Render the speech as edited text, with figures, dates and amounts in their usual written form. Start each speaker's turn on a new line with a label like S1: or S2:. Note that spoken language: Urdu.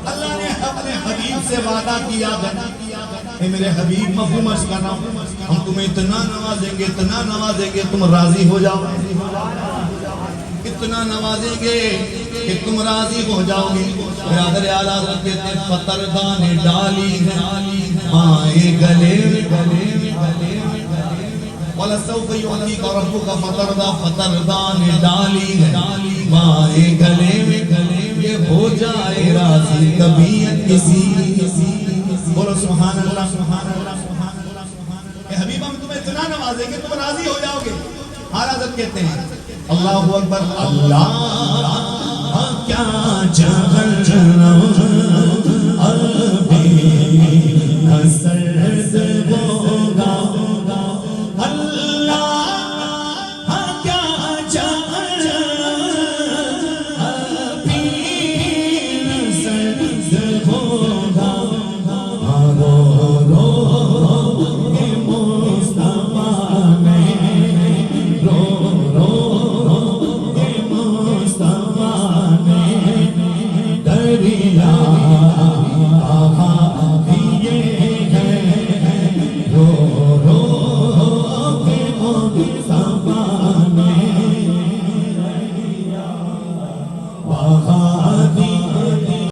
S1: اللہ نے اپنے حبیب سے وعدہ کیا ہے میرے حبیب مفہوم عرض کر رہا ہوں ہم تمہیں اتنا نوازیں گے تم راضی ہو جاؤ اتنا نوازیں گے کہ تم راضی ہو جاؤ گے برادر اعلیٰ حضرت کہتے ہیں فتردان ڈالی ہے مائے گلے وَلَسَوْفَ يُعْطِيكَ رَبُّكَ فَتَرْضَى فتردان ڈالی ہے مائے گلے یہ ہو جائے راضی طبیعت کسی بولو سبحان اللہ کہ حبیب ہم تمہیں اتنا نوازیں گے تم راضی ہو جاؤ گے اعلیٰ حضرت کہتے ہیں اللہ اکبر اللہ